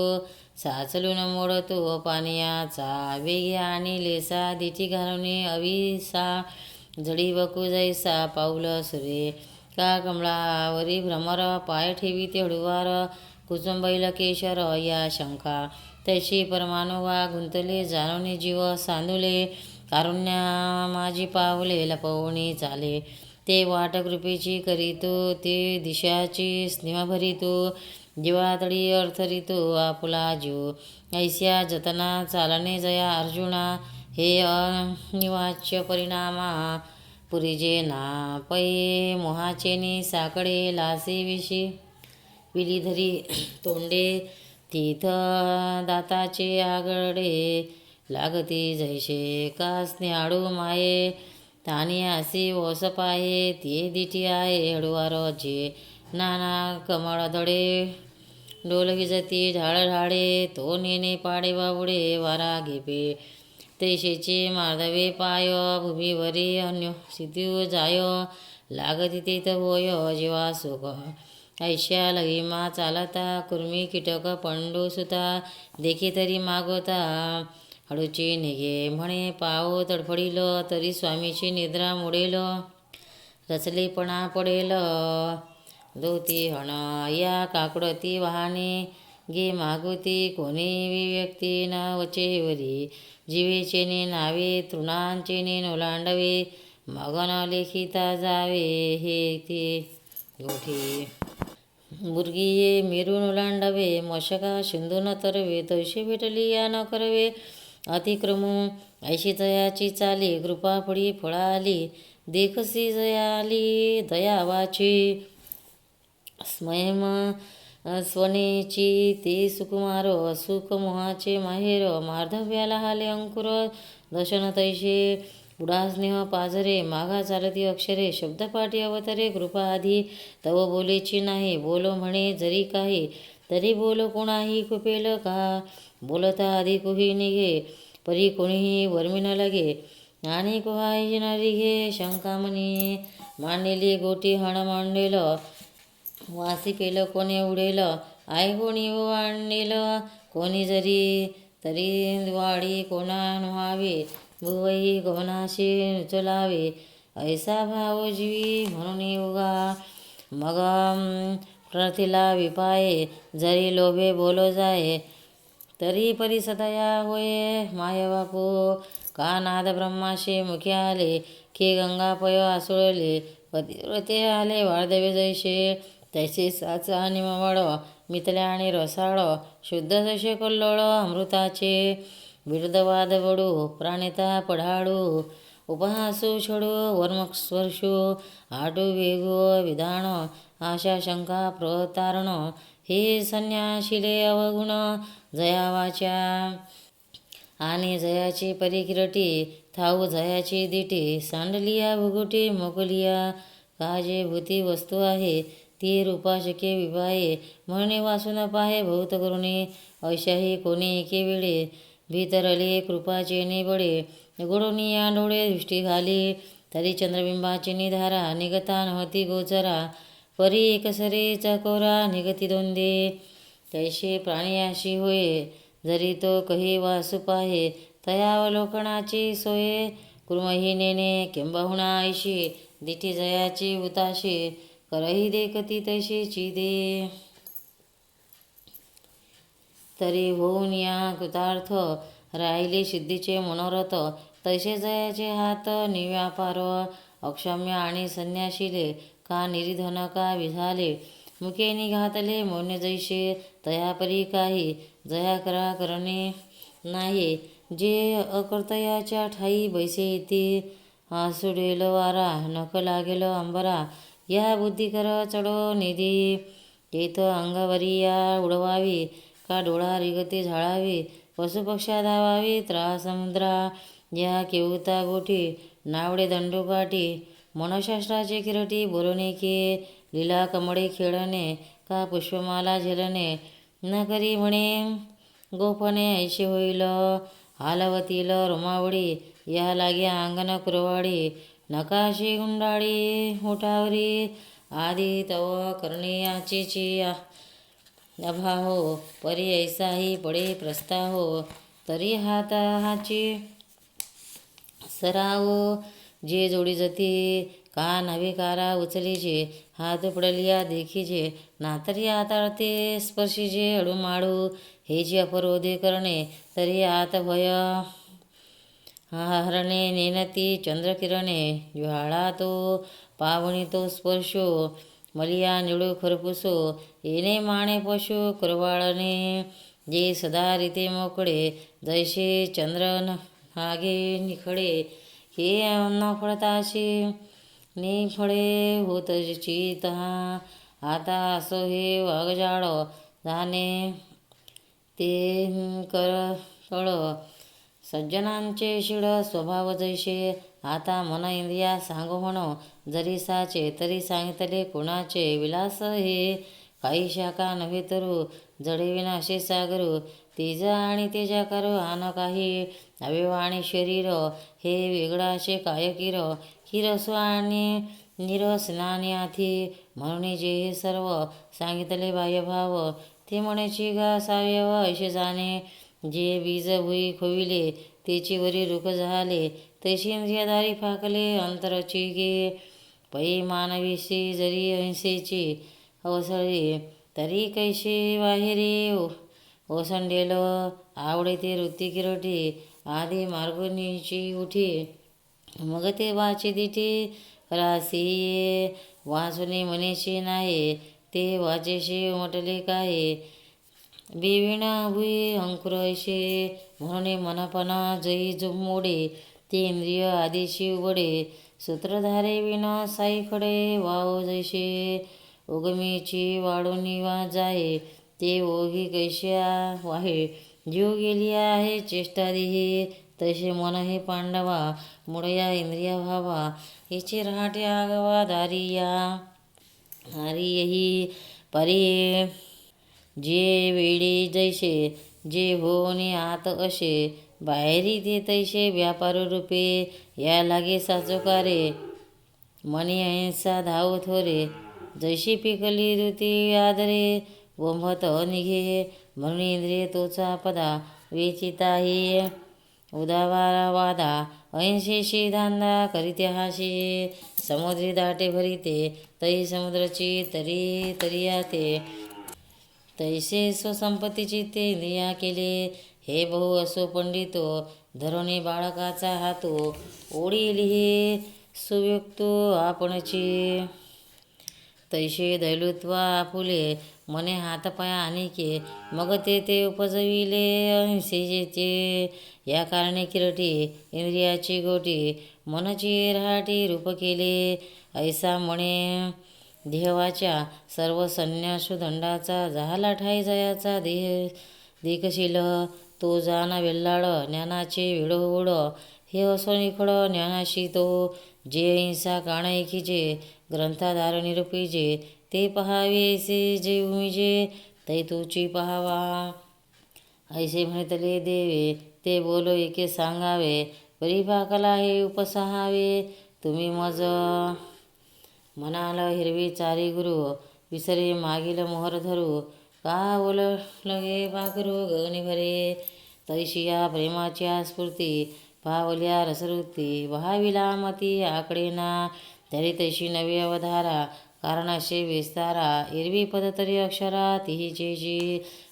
साचलून मोडतो पानियाचा वेग, आणि लेसा दिठी घालून अविसा, जडी बकू जैसा पाऊल सुरे, का कमळावरी भ्रमर, पाय ठेवी हळुवार, कुचुंबैल केशर या शंका, तैशी परमानुगा गुंतले, जाणून जीव सांदुले, कारुण्या माझी पावले लपवणी चाले, ते वाट कृपेची करीतो, ते दिशाची स्नेह भरितो, जीवातळी अर्थरितो आपुला जीव, ऐस्या जतना चालणे जया अर्जुना, हे अनिवाच्य परिणामा, पुरीजे ना पै मोहाचेनी साकडे, लासे विशी विलीधरी तोंडे, तीथ दाताचे आगडे, लागती जैसे का स्नेहाळू माये, तानी आसी ओस पाये, ते दिठी आहे हळुवारचे, नाना कमळ धडे, डोल विजती ढाळ ढाळे, तो नेने पाडे बाबुडे वारा घेपे, तैशेचे मार्दवे पाय, भूमीवरी अन्य सिद्धू जाय, लागती तेथ होय जीवा सुख, ऐश्या लहिमा चालता, कुर्मी कीटक पंडू सुता, देखी तरी मागोता, हळूची निघे म्हणे पाव तडफडील, तरी स्वामीची निद्रा मोडेल, रचलेपणा पडेल, दोती हण या काकडती वाहने, गे मागुती कोणी विव्यक्ती न वचेवरी, जीवेचेने नावे तृणांचेने ओलांडवे, मगन लेखिता जावे हे ते गोठी, बुर्गीये मिरून ओलांडवे, मशका सिंधू न तरवे, तैशी भेटली या न करवे, अतिक्रमू ऐशी तयाची चाली, कृपा फळी फळाली, देखसी जयाली दयावाची, स्मयम स्वनेची ते सुकुमार, सुख मोहाचे माहेर, मार्धव्याला हाले अंकुर, दशन तैसे उडास्नेह पाझरे, माघा चालती अक्षरे, शब्दपाठी अवतरे, कृपा आधी तव बोलेची नाही, बोल म्हणे जरी काही, तरी बोल कोणाही कुपेल का, बोलता आधी कुही निघे, परी कोणीही वर्मी न लगे, आणि कुहाही न रिघे, शंकामणी मांडलेली गोटी हण मांडेल, वासी केलं कोणी उडेल, आई कोणी वांडेल, कोणी जरी तरी वाडी कोणा न्हावे, भुवई गहनाशी उचलावे, ऐसा भाव जीवी म्हणून उगा, मग प्रथिला विपाये, जरी लोभे बोलो जाये, तरी परिसदया होये, माय बापू का नाद ब्रह्माशे मुखे आले, की गंगापय आसुळले, पतिव्रते आले वाळदेवे जैसे, तैसे साचा निमवाळ मितल्या आणि रसाळ, शुद्ध जसे कल्लोळ अमृताचे. बिरुदवाद बडू प्राणिता पढाळू, उपहासू छडू वर्मस्पर्शू, आटू वेगू विधान आशा शंका प्रतारण, हे संन्याशिले अवगुण जया वाचा. आणि जयाची परिकिरटी थाऊ जयाची दिटी, सांडलिया भुगुटी मोकलिया, काजे भूती वस्तू आहे ती रूपाशके विभाये, म्हणणे वासून पाहे बहुत करुणी, ऐशाही कोणी एके वेळे, भीतरले कृपाचे निबळे, गुडुनिया डोळे दृष्टी घाली, तरी चंद्रबिंबाची निधारा निगता नव्हती गोचरा, परी एकसरी चकोरा निगती दोंदे, तैसे प्राणियाशी होये जरी तो कही वासू पाहे, तयावलोकनाची सोये, कुर्मही नेने किंबहुना ऐशी, दिठी जयाची उताशी, करही देखती तैशीची दे. तरी होऊन या कृतार्थ, राहिले सिद्धीचे मनोरथ, तैसे जयाचे हात निव्यापार, अक्षम्य आणि संन्याशिले का निरिधन का विझाले, मुके निघातले मौन्य जैसे, तयापरी काही जया करा करणे नाही, जे अकर्तयाच्या ठाई बैसे येते, आसुडेल वारा नख लागेल अंबरा, या बुद्धी कर चढो निधी, तेथ अंगावरिया उडवावी का डोळा रिगते झाळावी, पशुपक्षा धावावी त्रास समुद्रा, या केऊता गोठी नावडे दंडोकाठी, मनशास्त्राचे किरटी बोलणे के, लीला कमळे खेळणे का पुष्पमाला झेलणे, न करी म्हणे गोपने ऐसे होईल, हालवतील रोमावडी या लाग्या अंगण कुरवाडी, नकाशी गुंडाळी ओठावरी, आधी तव करणे अभाहो, परी ऐसाही पडे प्रस्ताहो, तरी हाची सरावो, जे जोडी जती का नवे कारा उचलीचे, हात पडलिया देखीचे, नातरी आताळते स्पर्शीचे अडूमाडू, हे जे अपरोधे करणे तरी आत भय हरणे, नेनती चंद्रकिरणे ज्वाळा तो पावणी तो स्पर्शो, मलिया निळू खरपुसो, येणे माणे पशु कुरवाळणे, जे सदा रीते मोकळे जैसे चंद्र नागे निखळे, हे न फळताशी निफळे होत चितहा, आता असो हे वागजाळ जाणे ते कळ, सज्जनांचे शिड स्वभाव जैसे, आता मन इंद्रिया सांगो म्हणो, जरी साचे तरी सांगितले कोणाचे, विलास हे काही शाखा नव्हे तरू, जडे विनाशे सागरू, तेज आणि तेजाकारो आन काही, अवयव आणि शरीर हे वेगळाशे कायकिर, हिरसो आणि निरसनाने आधी, म्हणून जे हे सर्व सांगितले बाह्यभाव, ते म्हणेची गा सावयव ऐसे जाणे, जे बीज भुई खोविले तेची वरी रुख झाले, तैशी इंद्रियधारी फाकले अंतरची गे, पै मानवीशी जरी अहिंसेची अवसळी, तरी कैसे बाहेरी ओसंडेल, आवडे ते वृत्ती किरटी, आधी मार्गुनीची उठी, मग ते वाची दिठी रासी, वाचुनी मनीषी नाही ते वाचेशी उमटले काय, बेविना भुई अंकुर ऐसे, म्हणून मनपणा जई मोडे, ते इंद्रिय आदिशी उघडे, सूत्रधारे विन साई खडे वाव जैसे, उगमीची वाढून वा जाये, ते ओघी कैश्या वाहे, जीव गेली आहे चेष्टादेही, तैसे मन हे पांडवा, मुळया इंद्रिया भावा, हिचे रहाटे आगवा दारिया, हरियही परी, जे वेळी जैसे, जे होणे आत असे, बाहेरी ते तैसे व्यापार रूपे, या लागे साचोकारे, मनी अहिंसा धाव थोरे, जैशी पिकली ऋती आदरे, वंभत निघे, म्हणून इंद्रिय तोचा पदा, वेचिताही उदावारा वादा, अहिंसेशी धांदा करीते हाशी, समुद्री दाटे भरिते, तै समुद्रची तरी तरियाते, तैसे स्वसंपत्तीची ते इंद्रिया केले, हे बहु असो पंडितो, धरुणी बाळकाचा हातो, ओढील हे सुयुक्तो आपणची तैसे दैलुत्वा आपुले मने हातपाय आणिके मग ते उपजविले अहिंसेचे या कारणे किरटी इंद्रियाची गोटी मनची रहाटी रूप केले ऐसा म्हणे देहवाच्या सर्व संन्यासू दंडाचा झाला ठाई जयाचा देह देखशील तो जाना वेल्लाड ज्ञानाचे विडोवड हे असो निखड ज्ञानाशी तो जे अहिंसा काणैकीचे ग्रंथाधार निरुपीजे ते पहावेसे जे उमिजे तै तुची पहावा ऐसे म्हणतले देवे ते बोलो एके सांगावे परिपाकला हे उपसहावे तुम्ही मज म्हणाल हिरवी चारी गुरु विसरे मागील मोहर धरू का लगे पाखरू गगनी भरे तैशिया प्रेमाच्या स्फूर्ती पावल्या रसवृत्ती वहाविला मती आकडेना तरी तैशी नवी अवधारा कारणाशे विस्तारा एरवी पद तरी अक्षरा तिहीचेची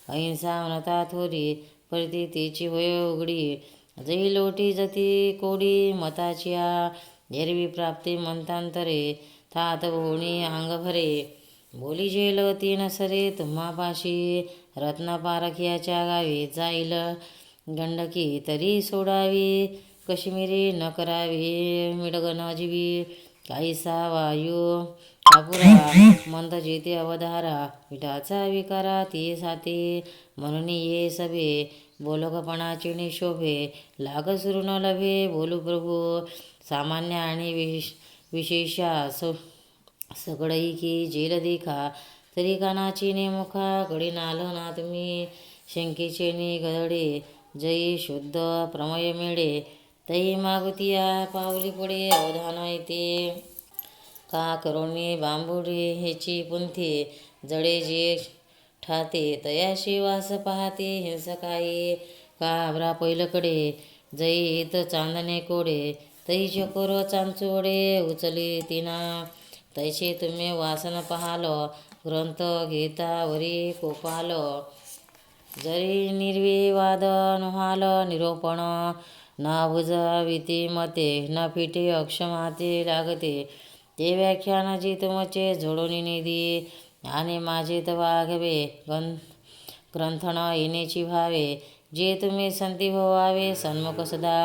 अहिंसा अनता थोरी परती तिची होय उघडी जही लोटी जती कोडी मताचिया एरवी प्राप्ती मंतांतरे तात होणी अंग भरे बोली जेल तीन सरे तुम्हापाशी रत्नपारखियाच्या गावी जाईल गंडकी तरी सोडावी कश्मीरी न करावी मिडगन जीवी काहीसा वायू कापुरा मंद जेते अवधारा मिठाचा विकारा ती साते म्हणून ये सभे बोलकपणाची निशोभे लाग सुरू न लभे बोलू प्रभू सामान्य आणि विशेषा सगळई की जेल देखा तरी कानाची नेमुखा कडे नाल ना तुम्ही शंकेचे नि गधडे जयी शुद्ध प्रमय मिळे तई मागुतिया पावली पुढे अवधान येते का करोनी बांबुडे हेची पुंथे जडे जे ठाते तयाशी वास पाहते हिंसकाई का आभरा पैलकडे जई येत चांदणे कोडे तई चकोर चांचोडे उचले तिना तैसे तुम्ही वासन पाहाल ग्रंथ घेता वरी कोपाल जरी निर्विवाद नहाल निरोपण ना बुजाविती मते न फिटे अक्षमाते लागते ते व्याख्यान जी तुमचे जोडून निधी आणि माझे वाघवे ग्रंथन येण्याची भावे जे तुम्ही संती व्हावे सन्मुख सदा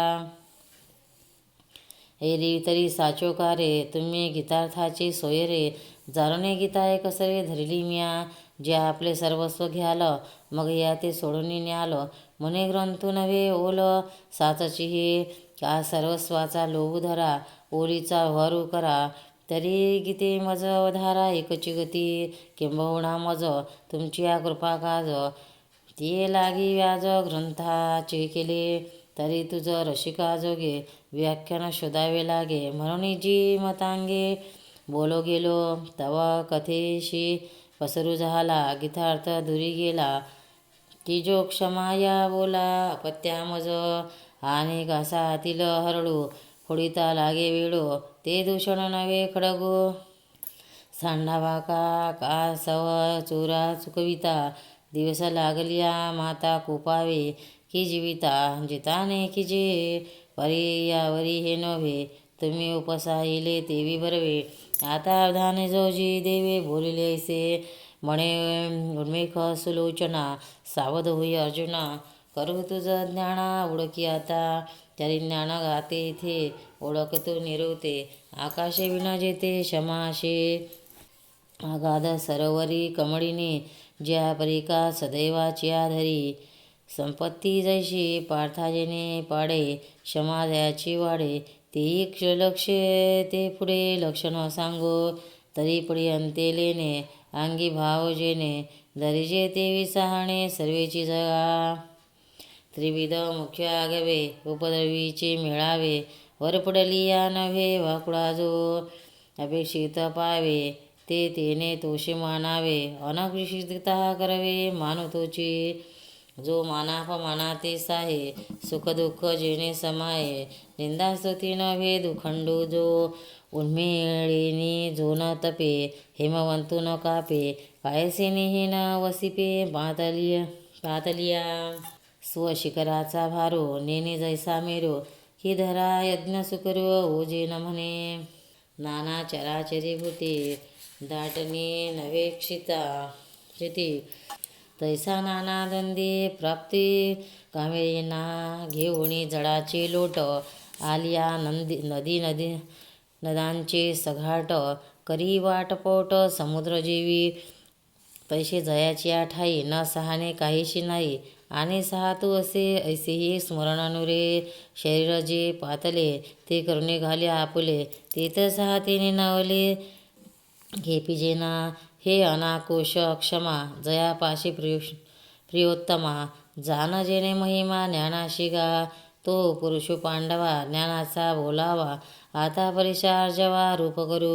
एरी तरी साचो कारे तुम्ही गीतार्थाची सोयरे जाणणे गीता कसरे धरली म्या जे आपले सर्वस्व घ्याल मग या ते सोडून न्याल म्हणे ग्रंथू नव्हे ओल साचची का सर्वस्वाचा लोभ धरा ओलीचा हरू करा तरी गीते मज अवधारा एकची गती किंबहुना मज तुमची या कृपा काज ती लागी व्याज ग्रंथाचे केले तरी तुझं रसिका जोगे व्याख्यान शोधावे लागे म्हणून जी मतांगे बोलो गेलो तवा कथेशी पसरू झाला गीतार्थ दुरी गेला की जो क्षमाया बोला अपत्या मज आणि घासा हातील हरडू फोडिता लागे वेळो ते दूषण नव्हे खडगो सांडावा का सव चोरा चुकविता दिवस लागलिया माता कोपावे की जीविता जिताने की जे पर्यावरी हे नव्हे तुम्ही उपसाहिले तेवी बरवे आता अवधाने जोजी देवे बोलिले ऐसे म्हणे उन्मेख सुलोचना सावध होई अर्जुना करू तुझं ज्ञाना ओळखी आता तरी ज्ञान गाते इथे ओळखतो निरवते आकाशे विना जेते क्षमाशे आगाध सरोवरी कमळीने ज्या परिका सदैवाची आधरी संपत्ती जैशी पार्थाजेने पाडे क्षमादयाची वाडे ते लक्ष ते पुढे लक्षण सांगो तरी पुढे अंते लेणे अंगी भाव जेणे दरिजे ते विसाहणे सर्वेची जगा त्रिविध मुख्य आगवे उपद्रवीचे मिळावे वर पडलिया नव्हे वाकुळा जो अपेक्षित पावे ते तेने तोषे मानावे अनपेक्षितता करवे मानुतोची जो मानापमाना ते साहे सुख दुःख जेणे समाये निंदास्तुती नव्हे दुखंडू जो उन्मेळीनी जो न तपे हेमवंतू न कापे कायसे निही न वसिपे पातलिया स्वशिखराचा भारो नेने जैसा मेरो ही धरा यज्ञ सुकरू ओजेन म्हणे. नाना चराचरी भूती दाटणी नवेक्षिता क्षिती. तैसा नाना दंदी प्राप्ती कामिना घेऊनी जडाचे लोट. आलिया नदी नदांचे सघाट. करी वाटपोट समुद्र जेवी. तैसे जयाची ठाई न सहाने काहीशी नाही. आणि सहा तू असे ऐसेही स्मरण नुरे. शरीर जे पातले ते करुणे घाले आपुले. ते तर सहा तिने नवले घेपिजेना. हे अनाकुश क्षमा जयापाशी प्रियोत्तमा. जान जेणे महिमा ज्ञानाशी गा. तो पुरुषो पांडवा ज्ञानाचा बोलावा. आता परिशा अर्जवा रूप करू.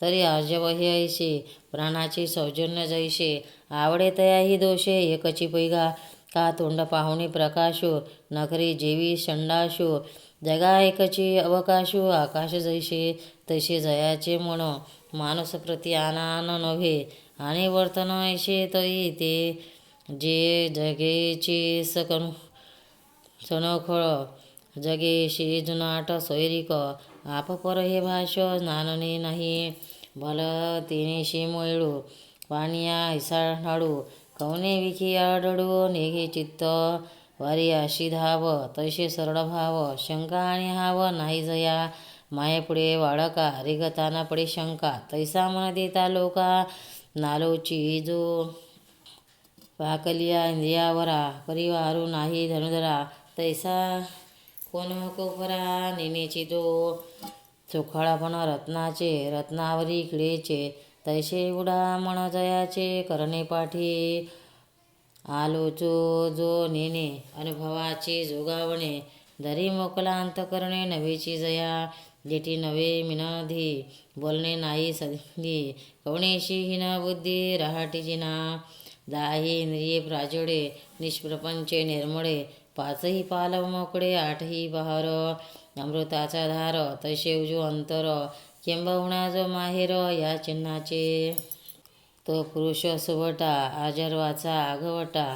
तरी अर्जव हे ऐसे प्राणाचे सौजन्य जैसे. आवडे तयाही दोषे एकची पैगा. का तोंड पाहुणे प्रकाशो नखरे जेवी षंडाशो. जगा एकची अवकाशो आकाश जैसे. तैसे जयाचे मन माणूस प्रति आनान नव्हे. आणि वर्तन ऐसे तई ते जे जगेचे सनोखळ. जगेशी जुनाट सोयरिक. आपपर हे भाष्य नानने नाही. भल तिनेशी मिळू पानिया हिसाळाडू. कवने विखी आडडू नेघे चित्त. वारी अशी धाव तैसे सरळ भाव. शंका आणि हाव नाही जया मायेपुढे वाळका. रेगताना पडे शंका तैसा मन देता लोका. नालोची जो पाकलिया इंद्रियावरा. परिवारू नाही धनुधरा. तैसा कोण कोपरा नेनेची जो. चोखाळापण रत्नाचे रत्नावरी किडेचे. तैसे उडा मन जयाचे करणे पाठी. आलोचो जो नेणे अनुभवाची जोगावणे. धरी मोकलांत करणे नवेची जया. जेठी नवे मिनधी बोलणे नाही संधी. कवणेशी हिन बुद्धी रहाटी जिना. दाही इंद्रिये प्राजोडे निष्प्रपंचे निर्मळे. पाचही पालव मोकळे आठही बहार. अमृताचा धार तैसे उजो अंतर. किंबहुना जो माहेर या चिन्हाचे. तो पुरुष सुभटा आजर्वाचा आघवटा.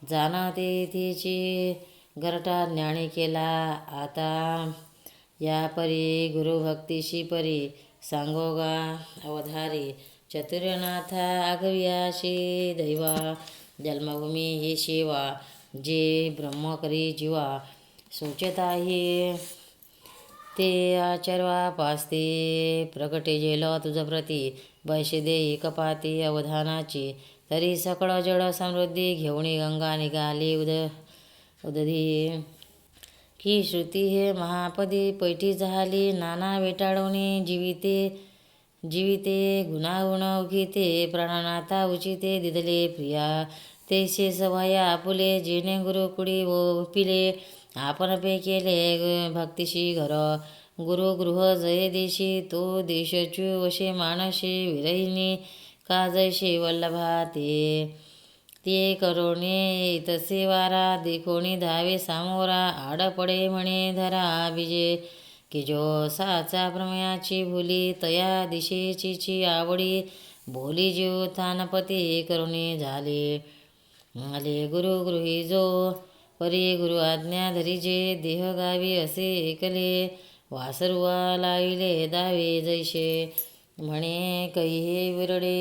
जाना तेथीची गरटा ज्ञानी केला आता. या परी गुरुभक्तीशी परी सांगोगा अवधारी. चतुर्नाथा आगव्याशी दैवा. जन्मभूमी ही शिवा जे ब्रह्म करी जीवा. सोचताही ते आचरवा पास्ते. प्रगटे जेल तुझ प्रती बैशे दे कपाती अवधानाची. तरी सकळ जड समृद्धी घेऊनी गंगा निघाली उदधी. की श्रुती हे महापदी पैठी झाली. नाना वेटाळवणी जीविते गुणागुण उगीते. प्राणनाथा उचिते दिदले प्रिया. तैसे सवया आपुले जेणे गुरुकुडी पिले. आपण पे केले भक्तीशी घर. गुरुगृह जय देशी. तो देशचू वशे मानशी विरहिणी. का जैसे वल्लभा ते करोने तसे वारा. देखोनी धावे सामोरा. आड पडे म्हणे धरा बिजे. की जो साचा प्रमेयाची भुली. तया दिशेची आवडी. बोली जीव थानपती करुणे झाले. गुरुगृही जो परी गुरु आज्ञा धरिजे. देह गावी असे ऐकले. वासरुवा लाविले दावे जैसे. म्हणे कै हे विरडे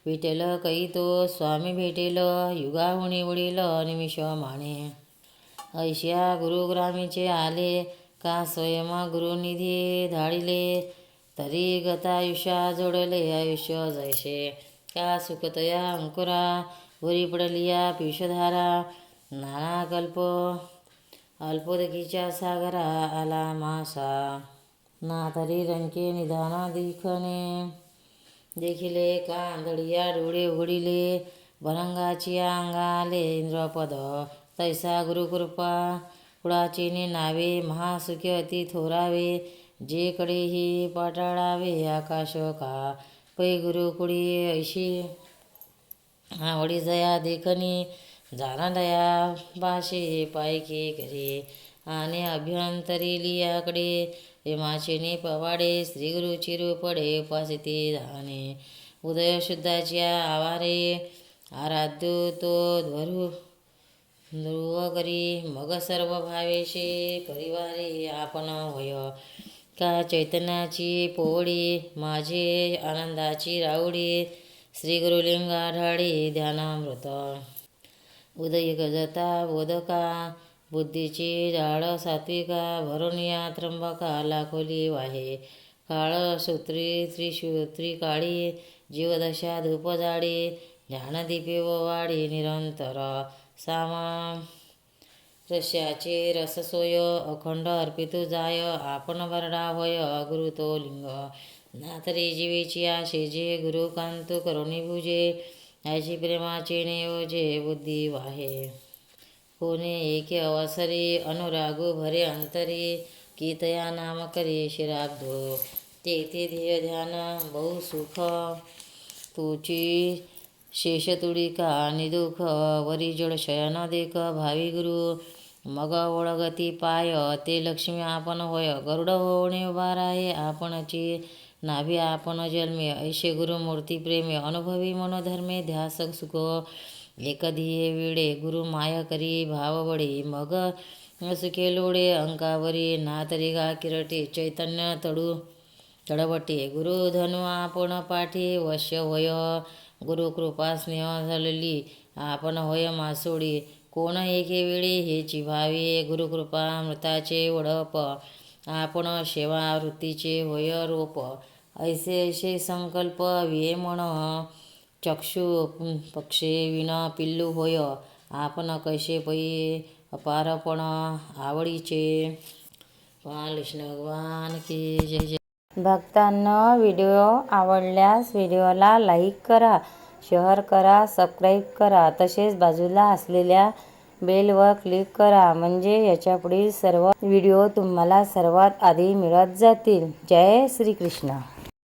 विठेल कै तो स्वामी भेटेल. युगाहुनी उडील निमिष माने. ऐशिया गुरुग्रामीचे आले. का स्वयं गुरुनिधी धाडिले. तरी गतायुष्या जोडले आयुष्य जैसे. का सुखतया अंकुरा वरी पडलिया पियुषधारा. नाना कल्प अल्पोदकीच्या सागरा आला मासा. ना तरी रंके निधाना देखिले. का आंधळिया डोळे उघडिले. भरंगाची अंगाले इंद्रपद. तैसा गुरुकृपा कुळाचीने नावे. महासुखे अति थोरावे. जे कडेही पाटाळावे आकाश का. पै गुरुकुडी ऐशी आवडी जया देखणी. जाना दया भाषे पायके करी. आणि अभ्यंतरी लियाकडे. हेमाचिनी पवाडे श्रीगुरुची रूपडे उपासिते धाने. उदय शुद्धाच्या आवारे आराध्यो तो ध्रुव करी मग सर्व भावेशी परिवारे आपण होय. का चैतन्याची पोवडी माझी आनंदाची राऊडी. श्री गुरुलिंगा ढाळी ध्यानामृत. उदयी गजता बोधका बुद्धीची जाळ सात्विका. भरून या त्र्यंबका लाखोली वाहे. काळ सूत्री त्रिसूत्री काळी जीवदशा धूप जाडी. ध्यानदीपे व वाडी निरंतर सामा. रस्याचे रससोय अखंड अर्पितू जाय. आपण बरडा होय गुरु तो लिंग. नातरी जीवेची आशे जे गुरुकांतू करुणी भुजे. याची प्रेमाचे नियोजे बुद्धी वाहे. कोणे एके अवसरी अनुरागू भरे अंतरी. की तया नाम करी शिराब्धो. ते ध्येय ध्यान बहु सुख. तुची शेषतुडिका निदुख. वरी जड शयन देख भावी गुरु. मग ओळगती पाय ते लक्ष्मी आपण होय. गरुड होणे उभाराये आपणची. नाभी आपण जन्मे ऐशे गुरुमूर्ती प्रेमे. अनुभवी मनोधर्मे ध्यास सुख. एकधिये विडे गुरु माय करी भाव बळी. मग सुखे लोडे अंकावरी. नातरी गा किरटे चैतन्य तडबटे. गुरु धनु आपण पाठी वश्य होय. गुरु कृपा स्नेह झालेली आपण होय मासोडी. कोण एके वेळी हेची भावी. गुरुकृपा मृताचे वडप. आपण सेवा वृत्तीचे होय रोप. ऐसे ऐसे संकल्प विये मन. चक्षु पक्षे विन पिल्लू होय. आपण कैसे पै अपारपण आवडीचे. कृष्ण भगवान की जय जय. भक्तांनो, व्हिडिओ आवडल्यास व्हिडिओला लाईक करा, शेअर करा, सबस्क्राईब करा. तसेच बाजूला असलेल्या बेलवर क्लिक करा. म्हणजे याच्यापुढील सर्व व्हिडिओ तुम्हाला सर्वात आधी मिळत जातील. जय श्री कृष्ण.